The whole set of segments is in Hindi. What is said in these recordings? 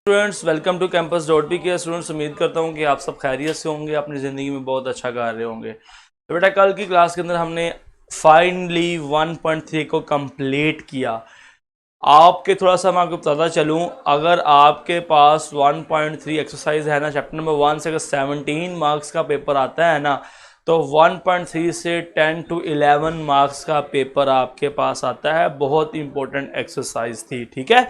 Students welcome to campus dot P K students, उम्मीद करता हूँ कि आप सब खैरियत से होंगे, अपनी ज़िंदगी में बहुत अच्छा कर रहे होंगे। तो बेटा कल की क्लास के अंदर हमने फाइनली 1.3 को कंप्लीट किया। आपके थोड़ा सा मैं आपको बताता चलूँ, अगर आपके पास 1.3 एक्सरसाइज है ना, चैप्टर नंबर 1 से अगर 17 मार्क्स का पेपर आता है ना, तो 1.3 से 10 to 11 मार्क्स का पेपर आपके पास आता है। बहुत इंपॉर्टेंट एक्सरसाइज थी, ठीक है।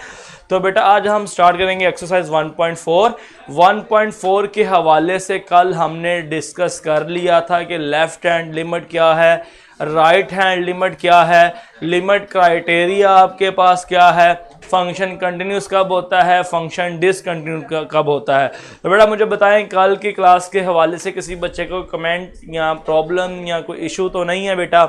तो बेटा आज हम स्टार्ट करेंगे एक्सरसाइज 1.4 के हवाले से कल हमने डिस्कस कर लिया था कि लेफ्ट हैंड लिमिट क्या है, राइट हैंड लिमिट क्या है, लिमिट क्राइटेरिया आपके पास क्या है, फंक्शन कंटिन्यूस कब होता है, फंक्शन डिसकंटिन्यूस कब होता है। तो बेटा मुझे बताएं कल की क्लास के हवाले से किसी बच्चे को कमेंट या प्रॉब्लम या कोई इशू तो नहीं है बेटा,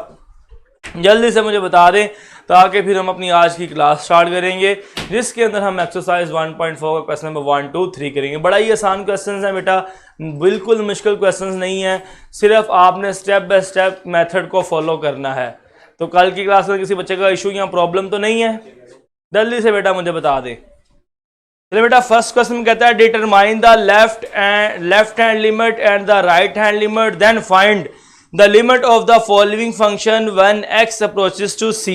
जल्दी से मुझे बता दें ताकि फिर हम अपनी आज की क्लास स्टार्ट करेंगे, जिसके अंदर हम एक्सरसाइज 1.4 का क्वेश्चन नंबर 1, 2, 3 करेंगे। बड़ा ही आसान क्वेश्चन है बेटा, बिल्कुल मुश्किल क्वेश्चन नहीं है, सिर्फ आपने स्टेप बाय स्टेप मेथड को फॉलो करना है। तो कल की क्लास में किसी बच्चे का इशू या प्रॉब्लम तो नहीं है, जल्दी से बेटा मुझे बता दें। चलिए बेटा फर्स्ट क्वेश्चन कहता है determine the left hand limit and the right hand limit, then find the limit of the following function when x approaches to c।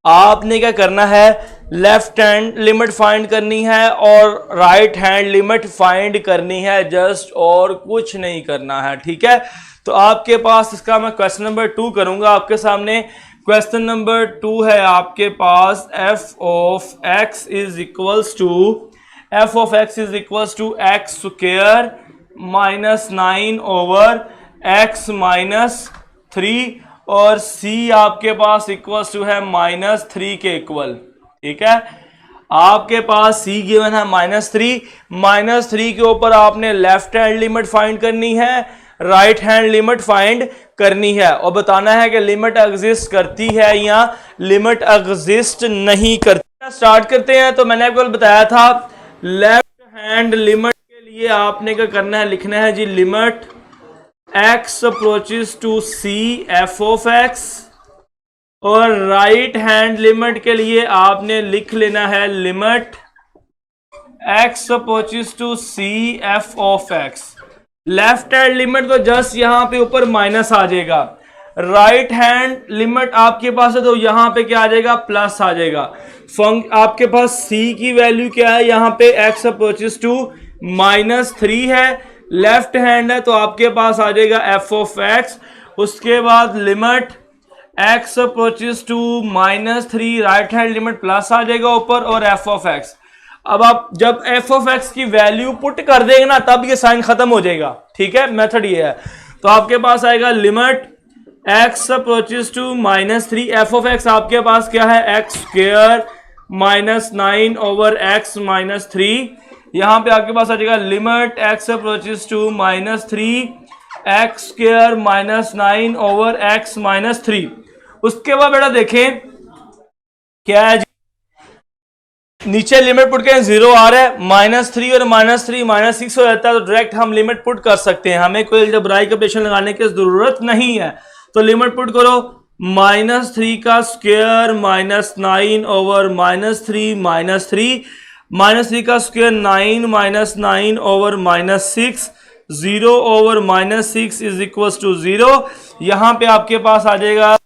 आपने क्या करना है, लेफ्ट हैंड लिमिट फाइंड करनी है और राइट हैंड लिमिट फाइंड करनी है, जस्ट और कुछ नहीं करना है, ठीक है। तो आपके पास इसका मैं क्वेश्चन नंबर 2 करूंगा आपके सामने। क्वेश्चन नंबर 2 है आपके पास f of x is equals to x square minus 9 over x minus 3 और c आपके पास इक्वल्स टू है -3 के इक्वल, ठीक है। आपके पास c गिवन है -3 के ऊपर आपने लेफ्ट हैंड लिमिट फाइंड करनी है, राइट हैंड लिमिट फाइंड करनी है और बताना है कि लिमिट एग्जिस्ट करती है या लिमिट एग्जिस्ट नहीं करती। स्टार्ट करते हैं। तो मैंने आपको बताया था लेफ्ट हैंड लिमिट के लिए आपने क्या करना है, लिखना है जी limit x approaches to c f of x, और राइट हैंड लिमिट के लिए आपने लिख लेना है limit x approaches to c f of x। Left hand limit तो जस्ट यहां पे ऊपर माइनस आ जाएगा, राइट हैंड लिमिट आपके पास है तो यहां पे क्या आ जाएगा, प्लस आ जाएगा। आपके पास c की वैल्यू क्या है, यहां पे x अप्रोचेस टू -3 है, लेफ्ट हैंड है तो आपके पास आ जाएगा f of x। उसके बाद limit x approaches to -3, right hand limit plus आ जाएगा ऊपर और f of x। अब आप जब f of x की वैल्यू पुट कर देंगे ना तब ये साइन खत्म हो जाएगा, ठीक है। मेथड ये है। तो आपके पास आएगा limit x approaches to -3, f of x आपके पास क्या है, x square minus 9 over x minus 3। यहां पे आपके पास आ जाएगा limit x approaches to -3, x square minus 9 over x minus 3। उसके बाद बेटा देखें क्या है, नीचे लिमिट पुट के 0 आ रहा है, -3 और -3 -6 हो जाता है, तो डायरेक्ट हम लिमिट पुट कर सकते हैं, हमें कोई अलजेब्राइक ऑपरेशन लगाने की जरूरत नहीं है। तो लिमिट पुट करो, -3 का स्क्वायर माइनस 9 ओवर -3 -3 का square 9 over -6, 0 over -6 is equal to 0। यहां पे आपके पास आ जाएगा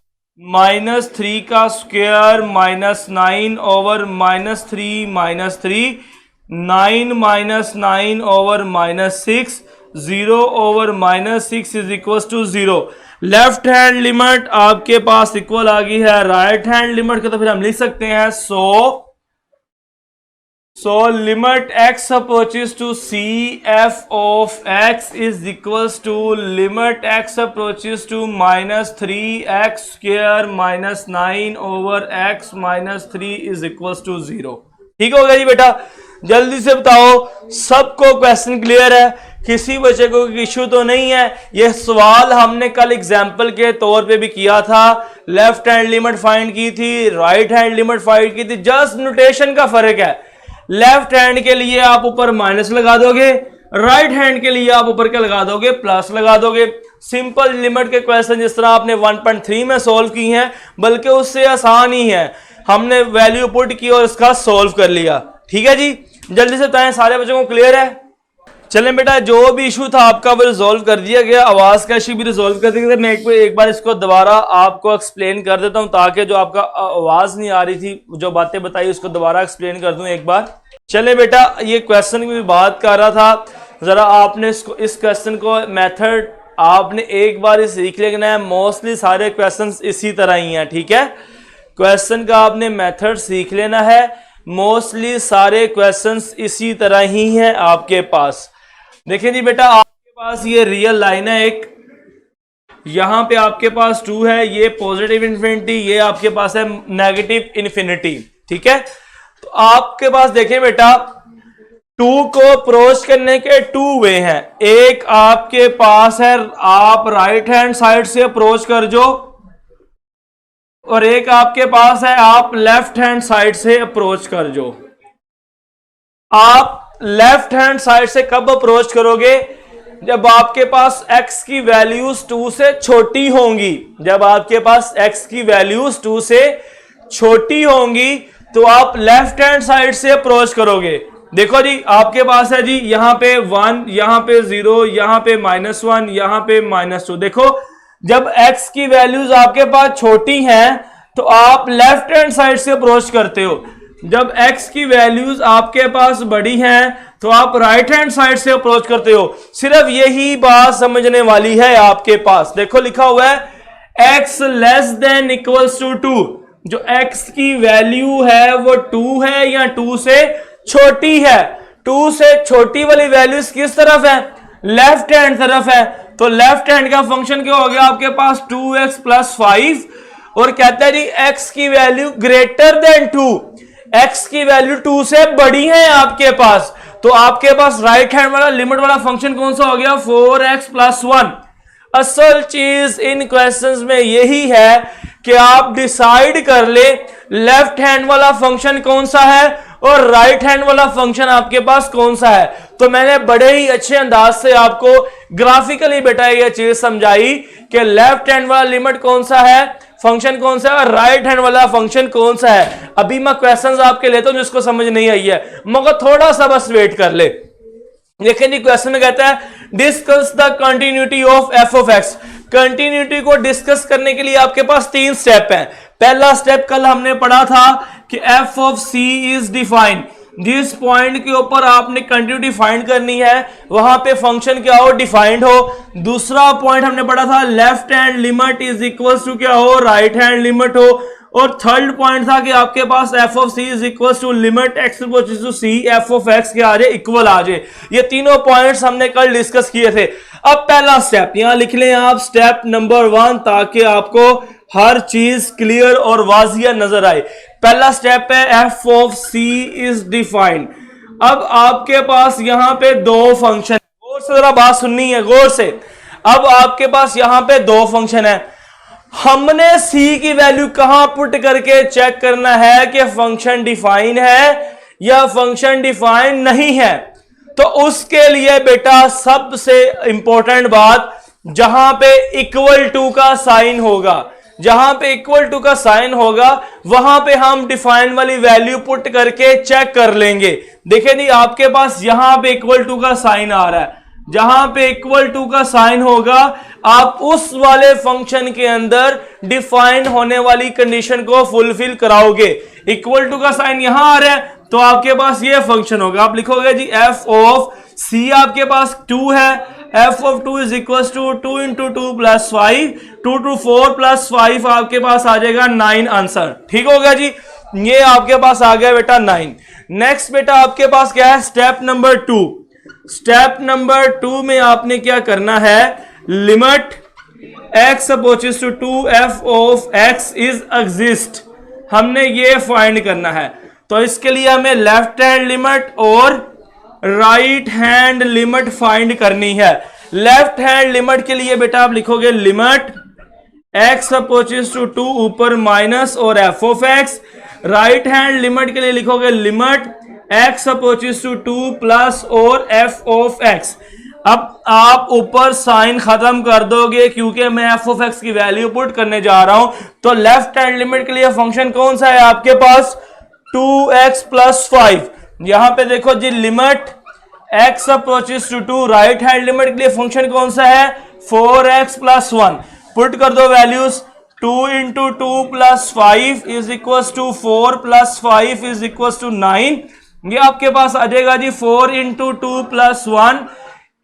-3 का square -9 over -3 9 over -6, 0 over -6 is equal to 0। Left hand limit आपके पास इक्वल आ गई है राइट हैंड लिमिट का, तो फिर हम लिख सकते हैं so limit x approaches to c f of x is equals to limit x approaches to -3 x square minus 9 over x minus 3 is equals to 0। ठीक हो गया जी बेटा, जल्दी से बताओ सबको क्वेश्चन क्लियर है, किसी बच्चे को इश्यू तो नहीं है। यह सवाल हमने कल एग्जाम्पल के तौर पे भी किया था, लेफ्ट हैंड लिमिट फाइंड की थी, राइट हैंड लिमिट फाइंड की थी, जस्ट नोटेशन का फर्क है। लेफ्ट हैंड के लिए आप ऊपर माइनस लगा दोगे, राइट हैंड के लिए आप ऊपर क्या लगा दोगे, प्लस लगा दोगे। सिंपल लिमिट के क्वेश्चन जिस तरह आपने 1.3 में सॉल्व की हैं, बल्कि उससे आसान ही है, हमने वैल्यू पुट की और इसका सॉल्व कर लिया। ठीक है जी, जल्दी से बताएं, सारे बच्चों को क्लियर है? चलें बेटा, जो भी इशू था आपका वो रिजोल्व कर दिया गया, आवाज का इशू भी रिजोल्व कर दिया गया। मैं एक बार इसको दोबारा आपको एक्सप्लेन कर देता हूं ताकि जो आपका आवाज नहीं आ रही थी, जो बातें बताई उसको दोबारा एक्सप्लेन कर दूं एक बार। चले बेटा, ये क्वेश्चन की बात कर रहा था, जरा आपने इस क्वेश्चन को मेथड आपने एक बार ही सीख लेना है। मोस्टली सारे क्वेश्चन इसी तरह ही हैं, ठीक है? क्वेश्चन का आपने मेथड सीख लेना है। मोस्टली सारे क्वेश्चंस इसी तरह ही हैं आपके पास। देखिए जी बेटा, आपके पास ये रियल लाइन है एक, यहां पे आपके पास 2 है, ये पॉजिटिव इन्फिनिटी, ये आपके पास है नेगेटिव इन्फिनिटी, ठीक है? तो आपके पास देखें बेटा, 2 को अप्रोच करने के 2 वे हैं। एक आपके पास है आप राइट हैंड साइड से अप्रोच कर जो, और एक आपके पास है आप लेफ्ट हैंड साइड से अप्रोच कर जो। आप लेफ्ट हैंड साइड से कब अप्रोच करोगे? जब आपके पास x की वैल्यूज 2 से छोटी होंगी। जब आपके पास x की वैल्यूज 2 से छोटी होंगी तो आप लेफ्ट हैंड साइड से अप्रोच करोगे। देखो जी, आपके पास है जी यहां पे 1, यहां पे 0, यहां पे -1, यहां पे -2। देखो, जब x की वैल्यूज आपके पास छोटी हैं तो आप लेफ्ट हैंड साइड से अप्रोच करते हो। जब x की वैल्यूज आपके पास बड़ी हैं तो आप राइट हैंड साइड से अप्रोच करते हो। सिर्फ यही बात समझने वाली है आपके पास। देखो लिखा हुआ है x less than equals to 2। जो x की वैल्यू है वो 2 है या 2 से छोटी है। 2 से छोटी वाली वैल्यूज किस तरफ है? लेफ्ट हैंड तरफ है। तो लेफ्ट हैंड का फंक्शन क्या हो गया आपके पास? 2x + 5, और कहता है जी x की वैल्यू ग्रेटर देन 2। x की वैल्यू 2 से बड़ी है आपके पास, तो आपके पास राइट हैंड वाला लिमिट वाला फंक्शन कौन सा हो गया? 4x + 1। असल चीज इन क्वेश्चंस में यही है कि आप डिसाइड कर ले लेफ्ट हैंड वाला फंक्शन कौन सा है और राइट हैंड वाला फंक्शन आपके पास कौन सा है। तो मैंने बड़े ही अच्छे अंदाज से आपको ग्राफिकली बेटा ये चीज समझाई कि लेफ्ट हैंड वाला लिमिट कौन सा है, फंक्शन कौन सा है, और राइट हैंड वाला फंक्शन कौन सा है। अभी मैं क्वेश्चंस आपके लेता हूं जिसको समझ नहीं आई है, मगर थोड़ा सा बस वेट कर ले। देखिए जी, क्वेश्चन में कहता है discuss the continuity of f of x। Continuity को डिस्कस करने के लिए आपके पास 3 स्टेप हैं। पहला स्टेप कल हमने पढ़ा था कि f of c is defined. जिस पॉइंट के ऊपर आपने कंटिन्यूटी फाइंड करनी है वहां पे फंक्शन क्या हो? डिफाइंड हो। दूसरा पॉइंट हमने पढ़ा था left hand limit is equal to क्या हो? राइट हैंड लिमिट हो। और थर्ड पॉइंट था कि आपके पास f of c is equal to limit x approaches to c f of x क्या आ जाए? इक्वल आ जाए। ये तीनों पॉइंट्स हमने कल डिस्कस किए थे। अब पहला स्टेप यहां लिख लें आप, स्टेप नंबर 1, ताकि आपको हर चीज क्लियर और वाजिया नजर आए। पहला स्टेप है f of c is defined. अब आपके पास यहां पे 2 फंक्शन, गौर से जरा बात सुननी है, गौर से। अब आपके पास यहां पे 2 फंक्शन है। हमने c की वैल्यू कहां पुट करके चेक करना है कि फंक्शन डिफाइन है या फंक्शन डिफाइन नहीं है। तो उसके लिए बेटा सबसे इंपॉर्टेंट बात, जहां पे इक्वल टू का साइन होगा, जहां पे इक्वल टू का साइन होगा वहां पे हम डिफाइन वाली वैल्यू पुट करके चेक कर लेंगे। देखिए जी, आपके पास यहां पे इक्वल टू का साइन आ रहा है, जहां पे इक्वल टू का साइन होगा आप उस वाले फंक्शन के अंदर डिफाइन होने वाली कंडीशन को फुलफिल कराओगे। इक्वल टू का साइन यहां आ रहा है तो आपके पास ये फंक्शन होगा। आप लिखोगे जी f ऑफ c, आपके पास 2 है, f of 2 is equal to 2 × 2 + 5, 2 × 4 + 5 आपके पास आ जाएगा 9 आंसर। ठीक हो गया जी, ये आपके पास आ गया बेटा 9। नेक्स्ट बेटा आपके पास क्या है? Step number 2। स्टेप नंबर 2 में आपने क्या करना है? Limit x approaches to 2f of x is exist, हमने ये फाइंड करना है। तो इसके लिए हमें लेफ्ट हैंड लिमिट और राइट हैंड लिमिट फाइंड करनी है। लेफ्ट हैंड लिमिट के लिए बेटा आप लिखोगे लिमिट x अप्रोचेस टू 2 ऊपर माइनस और f of x। Right hand limit के लिए लिखोगे limit x approaches to 2 plus और f ऑफ x। अब आप ऊपर साइन खत्म कर दोगे क्योंकि मैं f ऑफ x की वैल्यू पुट करने जा रहा हूं। तो लेफ्ट हैंड लिमिट के लिए फंक्शन कौन सा है आपके पास? 2x + 5। यहां पे देखो जी limit x approaches to 2, right hand limit के लिए फंक्शन कौन सा है 4x प्लस 1, पुट कर दो values 2 into 2 plus 5 is equal to 4 plus 5 is equal to 9। ये आपके पास आ जाएगा जी 4 into 2 plus 1,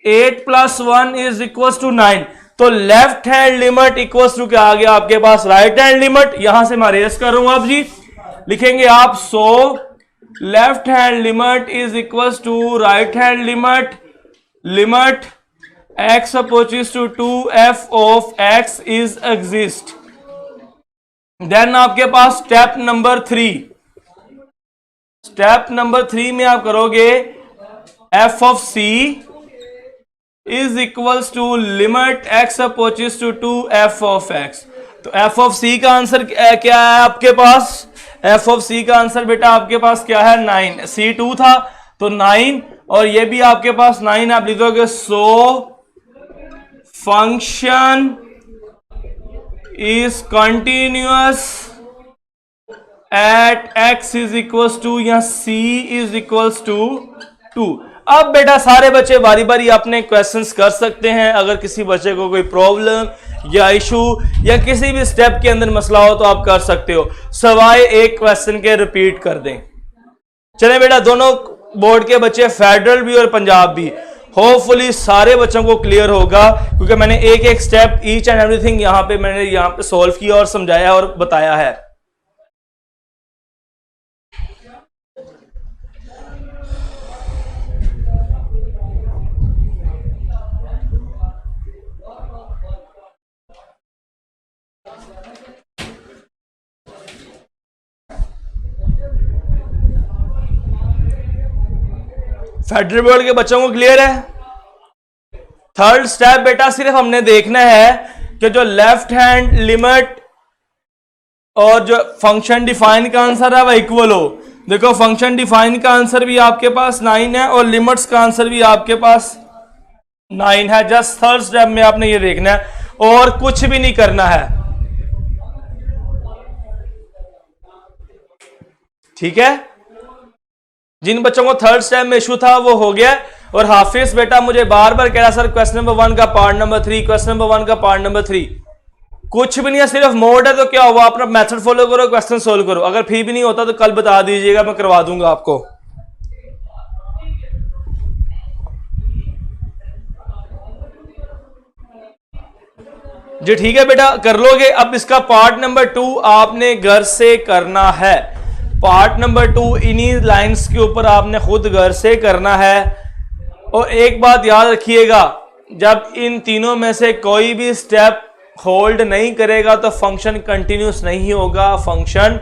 8 plus 1 is equal to 9। तो left hand limit equal to क्या आ गया आपके पास राइट हैंड लिमिट। यहां से मैं रेस कर रहा हूं आप जी, लिखेंगे आप so left hand limit is equal to right hand limit, limit x approaches to 2f of x is exist। Then आपके पास स्टेप नंबर 3, स्टेप नंबर 3 में आप करोगे f of c is equals to limit x approaches to 2f of x। तो f of c का आंसर क्या है आपके पास, f of c का आंसर बेटा आपके पास क्या है 9, c2 था तो 9 और ये भी आपके पास 9 आप लिखोगे। So function is continuous at x is equals to या c इज इक्वल्स टू 2। अब बेटा सारे बच्चे बारी बारी अपने क्वेश्चंस कर सकते हैं, अगर किसी बच्चे को कोई प्रॉब्लम या इशू या किसी भी स्टेप के अंदर मसला हो तो आप कर सकते हो, सवाए एक क्वेश्चन के रिपीट कर दें। चलें बेटा दोनों बोर्ड के बच्चे फेडरल भी और पंजाब भी, होपफुली सारे बच्चों को क्लियर होगा क्योंकि मैंने एक एक स्टेप ईच एंड एवरीथिंग मैंने यहां पे सॉल्व किया और समझाया और बताया है। फेडरल बोर्ड के बच्चों को क्लियर है। थर्ड स्टेप बेटा सिर्फ हमने देखना है कि जो लेफ्ट हैंड लिमिट और जो फंक्शन डिफाइन का आंसर है वह इक्वल हो। देखो फंक्शन डिफाइन का आंसर भी आपके पास 9 है और लिमिट्स का आंसर भी आपके पास 9 है। जस्ट थर्ड स्टेप में आपने ये देखना है और कुछ भी नहीं करना है, ठीक है। जिन बच्चों को थर्ड स्टेप में इशू था वो हो गया। और हाफिज बेटा मुझे बार बार कह रहा सर क्वेश्चन नंबर 1 का पार्ट नंबर 3, क्वेश्चन नंबर 1 का पार्ट नंबर 3, कुछ भी नहीं है सिर्फ मोड है। तो क्या हुआ, अपना मेथड फॉलो करो, क्वेश्चन सोल्व करो। अगर फिर भी नहीं होता तो कल बता दीजिएगा, मैं करवा दूंगा आपको। जी ठीक है बेटा कर लोगे। अब इसका पार्ट नंबर 2 आपने घर से करना है। पार्ट नंबर 2 इन्हीं लाइंस के ऊपर आपने खुद घर से करना है। और एक बात याद रखिएगा, जब इन तीनों में से कोई भी स्टेप होल्ड नहीं करेगा तो फंक्शन कंटिन्यूअस नहीं होगा, फंक्शन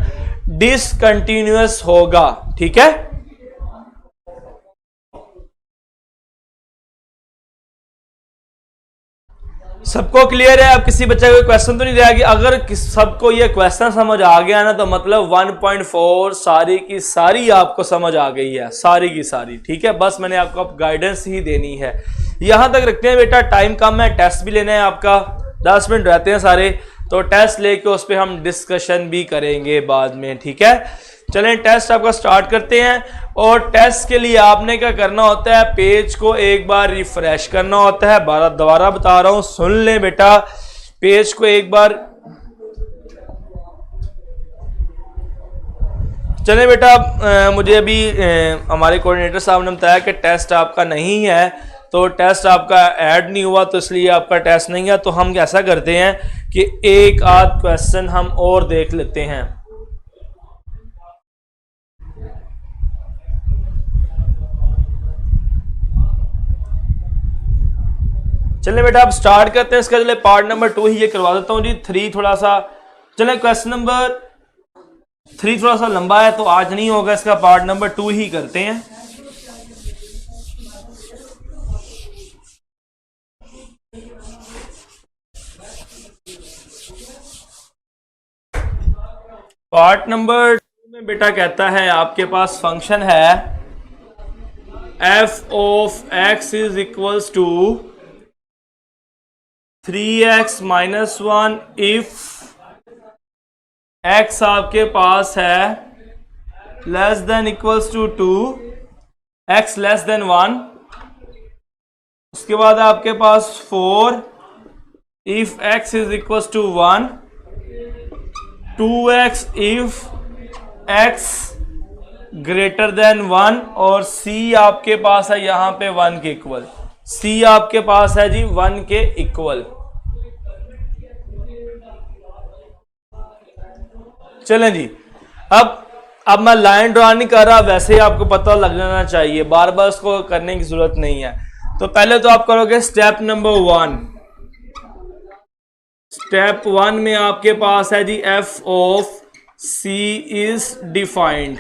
डिसकंटिन्यूअस होगा, ठीक है। सबको क्लियर है? अब किसी बच्चे को क्वेश्चन तो नहीं रहा कि अगर सबको ये क्वेश्चन समझ आ गया ना तो मतलब 1.4 सारी की सारी आपको समझ आ गई है, सारी की सारी, ठीक है। बस मैंने आपको गाइडेंस ही देनी है। यहां तक रखते हैं बेटा, टाइम कम है, टेस्ट भी लेना है आपका, 10 मिनट रहते हैं सारे, तो टेस्ट लेके उस पर हम डिस्कशन भी करेंगे बाद में, ठीक है। चलें टेस्ट आपका स्टार्ट करते हैं। और टेस्ट के लिए आपने क्या करना होता है, पेज को एक बार रिफ्रेश करना होता है। दोबारा बता रहा हूं, सुन ले बेटा, पेज को एक बार, चलें बेटा मुझे अभी हमारे कोऑर्डिनेटर साहब ने बताया कि टेस्ट आपका नहीं है, तो टेस्ट आपका ऐड नहीं हुआ तो इसलिए आपका टेस्ट नहीं है। तो हम ऐसा करते हैं कि एक आध क्वेश्चन हम और देख लेते हैं। चलिए बेटा अब स्टार्ट करते हैं इसका। चले पार्ट नंबर 2 ही ये करवा देता हूं जी। 3 थोड़ा सा, चले क्वेश्चन नंबर 3 थोड़ा सा लंबा है तो आज नहीं होगा, इसका पार्ट नंबर 2 ही करते हैं। पार्ट नंबर 2 में बेटा कहता है आपके पास फंक्शन है f of x is equals to 3x minus 1 if x आपके पास है less than equals to 2 x less than 1, उसके बाद आपके पास 4 if x is equal to 1, 2x if x greater than 1 और c आपके पास है यहां पे 1 के इक्वल। c आपके पास है जी 1 के इक्वल। चलें जी, अब मैं लाइन ड्रा नहीं कर रहा, वैसे ही आपको पता लग जाना चाहिए, बार बार इसको करने की जरूरत नहीं है। तो पहले तो आप करोगे स्टेप नंबर 1। स्टेप 1 में आपके पास है जी f of c is defined.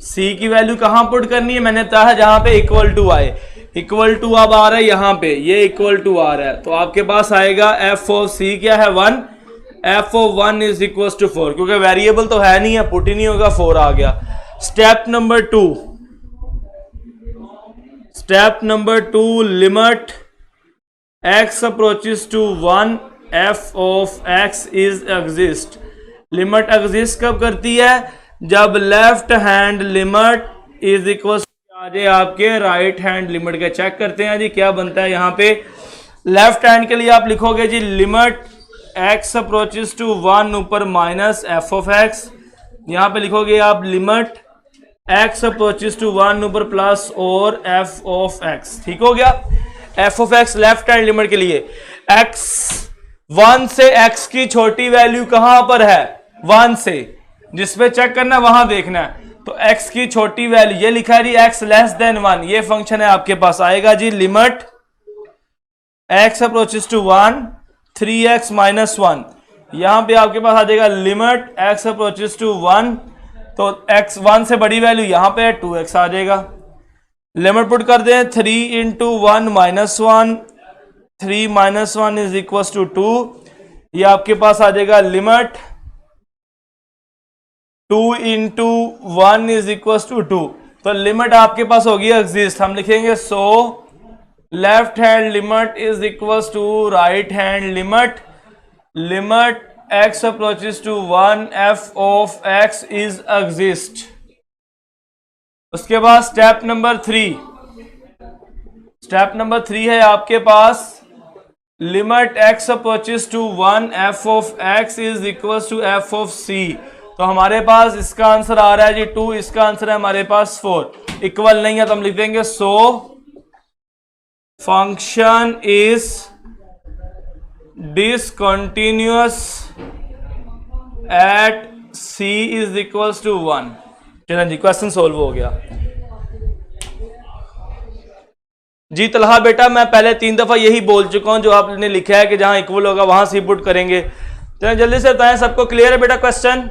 c की वैल्यू कहां पुट करनी है, मैंने कहा है जहां पे इक्वल टू आए। इक्वल टू अब आ रहा है यहां पे, ये इक्वल टू आ रहा है, तो आपके पास आएगा f ऑफ c क्या है 1, f of 1 is equal to 4, क्योंकि वेरिएबल तो है नहीं है, पुट ही नहीं होगा, 4 आ गया। Step number 2, step number 2 limit x approaches to 1 f of x is exist. Limit exist कब करती है, जब left hand limit is equal आ जाए आपके राइट हैंड लिमिट के। चेक करते हैं जी क्या बनता है यहां पे। लेफ्ट हैंड के लिए आप लिखोगे जी लिमिट x अप्रोचेस टू 1 ऊपर माइनस f ऑफ x, यहां पे लिखोगे आप लिमिट x अप्रोचेस टू 1 ऊपर प्लस और f ऑफ x। ठीक हो गया, f of x left hand limit के लिए। x 1 से x की छोटी वैल्यू कहां पर है, 1 से, जिसपे चेक करना वहां देखना है। तो x की छोटी वैल्यू ये लिखा है जी x लेस देन 1, ये फंक्शन है आपके पास, आएगा जी limit x approaches to 1 3x minus 1। यहां पे आपके पास आ जाएगा लिमिट x अप्रोचेस टू 1, तो x 1 से बड़ी वैल्यू यहां पे 2x आ जाएगा। लिमिट पुट कर दें 3 into 1 minus 1, 3 minus 1 is equal to 2। ये आपके पास आ जाएगा limit 2 into 1 is equal to 2। तो लिमिट आपके पास होगी एग्जिस्ट, हम लिखेंगे so left hand limit is equal to right hand limit, limit x approaches to 1 f of x is exist. उसके बाद स्टेप नंबर 3, स्टेप नंबर 3 है आपके पास limit x approaches to 1 f of x is equal to f of c। तो हमारे पास इसका आंसर आ रहा है जी 2, इसका आंसर है हमारे पास 4। इक्वल नहीं है तो हम लिख देंगे so function is discontinuous at c is equal to 1। चलिए जी क्वेश्चन सोल्व हो गया जी। तलहा बेटा मैं पहले 3 दफा यही बोल चुका हूं, जो आपने लिखा है कि जहां इक्वल होगा वहां सी पुट करेंगे। तो जल्दी से बताएं, सबको क्लियर है बेटा क्वेश्चन?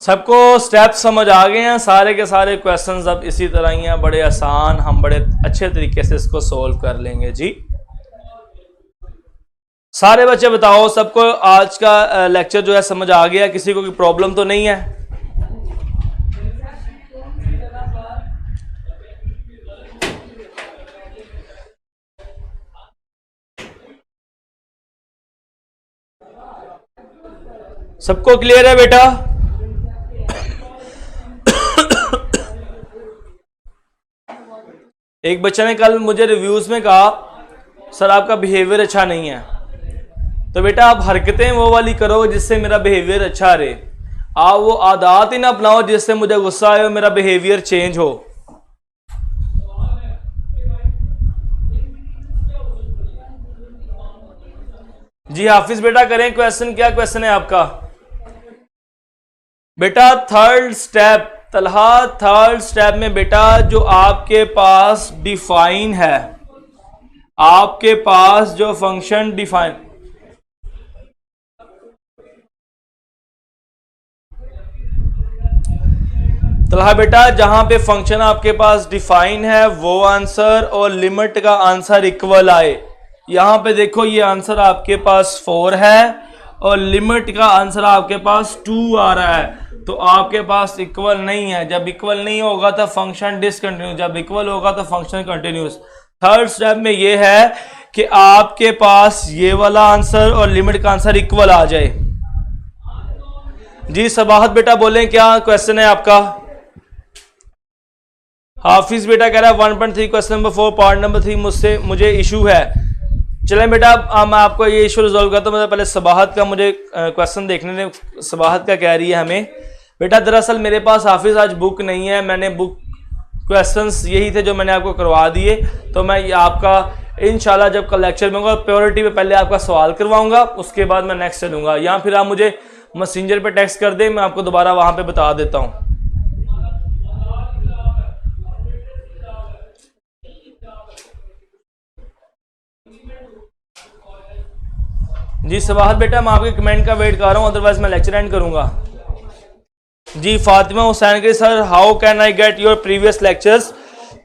सबको स्टेप समझ आ गए हैं? सारे के सारे क्वेश्चंस अब इसी तरह ही हैं, बड़े आसान, हम बड़े अच्छे तरीके से इसको सोल्व कर लेंगे जी। सारे बच्चे बताओ, सबको आज का लेक्चर जो है समझ आ गया? किसी को कोई प्रॉब्लम तो नहीं है? सबको क्लियर है बेटा? एक बच्चे ने कल मुझे रिव्यूज में कहा सर आपका बिहेवियर अच्छा नहीं है। तो बेटा आप हरकतें वो वाली करो जिससे मेरा बिहेवियर अच्छा रहे, आप वो आदत ही ना अपनाओ जिससे मुझे गुस्सा आए और मेरा बिहेवियर चेंज हो। जी हाफिज बेटा करें क्वेश्चन, क्या क्वेश्चन है आपका? बेटा third step, Talha third step में बेटा जो आपके पास डिफाइन है, आपके पास जो फंक्शन डिफाइन, तलहा बेटा जहां पे फंक्शन आपके पास डिफाइन है वो आंसर और लिमिट का आंसर इक्वल आए। यहां पे देखो ये आंसर आपके पास 4 है और लिमिट का आंसर आपके पास 2 आ रहा है, तो आपके पास इक्वल नहीं है। जब इक्वल नहीं होगा तो फंक्शन डिसकंटिन्यूस, जब इक्वल होगा तो फंक्शन कंटिन्यूस। थर्ड स्टेप में ये है कि आपके पास ये वाला आंसर और लिमिट का आंसर इक्वल आ जाए। जी सबाहत बेटा बोलें क्या क्वेश्चन है आपका। हाफिज बेटा कह रहा है 1.3 क्वेश्चन नंबर 4 पार्ट नंबर 3 मुझे इशू है। चलें बेटा मैं आपको ये इशू रिजॉल्व करता हूँ। पहले सबाहत का मुझे क्वेश्चन देखने दें। सबाहत का कह रही है हमें बेटा दरअसल मेरे पास हाफिज आज बुक नहीं है, मैंने बुक क्वेश्चंस यही थे जो मैंने आपको करवा दिए, तो मैं ये आपका इंशाल्लाह जब कल लेक्चर में होगा प्रायोरिटी पे पहले आपका सवाल करवाऊंगा, उसके बाद मैं नेक्स्ट चलूंगा, या फिर आप मुझे मैसेंजर पे टेक्स्ट कर दें, मैं आपको दोबारा वहां पे बता देता हूं। जी सवाहत बेटा मैं आपके कमेंट का वेट कर रहा हूं, अदरवाइज मैं लेक्चर एंड करूंगा। जी फातिमा हुसैन के sir how can I get your previous lectures.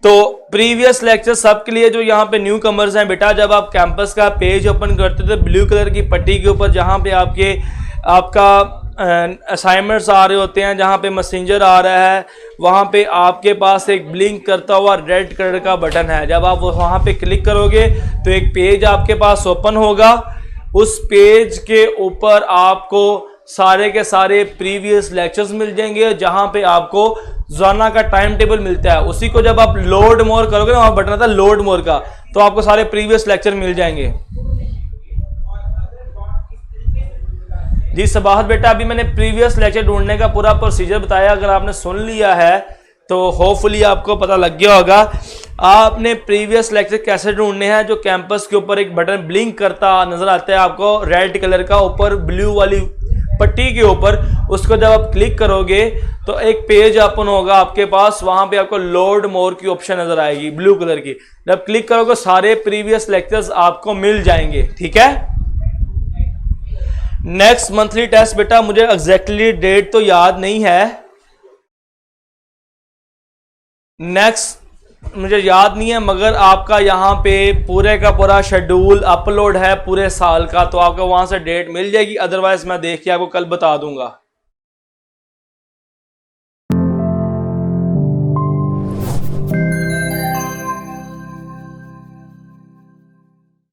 तो प्रीवियस लेक्चर सबके लिए जो यहाँ पे न्यू कमर्स हैं बेटा, जब आप कैंपस का पेज ओपन करते थे ब्लू कलर की पट्टी के ऊपर जहाँ पे आपका असाइनमेंट्स आ रहे होते हैं, जहाँ पे मैसेंजर आ रहा है, वहाँ पे आपके पास एक ब्लिंक करता हुआ रेड कलर का बटन है। जब आप वहाँ पे क्लिक करोगे तो एक पेज आपके पास ओपन होगा। उस पेज के ऊपर आपको सारे के सारे प्रीवियस लेक्चर्स मिल जाएंगे, जहां पे आपको रोजाना का टाइम टेबल मिलता है। उसी को जब आप लोड मोर करोगे ना, वहां बटन आता है लोड मोर का, तो आपको सारे प्रीवियस लेक्चर मिल जाएंगे। जी सबाहत बेटा अभी मैंने प्रीवियस लेक्चर ढूंढने का पूरा प्रोसीजर बताया, अगर आपने सुन लिया है तो होपफुली आपको पता लग गया होगा। आपने प्रीवियस लेक्चर कैसे ढूंढने हैं, जो कैंपस के ऊपर एक बटन ब्लिंक करता नजर आता है आपको रेड कलर का ऊपर ब्लू वाली पट्टी के ऊपर, उसको जब आप क्लिक करोगे तो एक पेज ओपन होगा आपके पास, वहां पे आपको लोड मोर की ऑप्शन नजर आएगी ब्लू कलर की। जब क्लिक करोगे सारे प्रीवियस लेक्चर्स आपको मिल जाएंगे, ठीक है। नेक्स्ट मंथली टेस्ट बेटा मुझे एग्जैक्टली डेट तो याद नहीं है, नेक्स्ट मुझे याद नहीं है, मगर आपका यहाँ पे पूरे का पूरा शेड्यूल अपलोड है पूरे साल का, तो आपको वहां से डेट मिल जाएगी, अदरवाइज मैं देख के आपको कल बता दूंगा।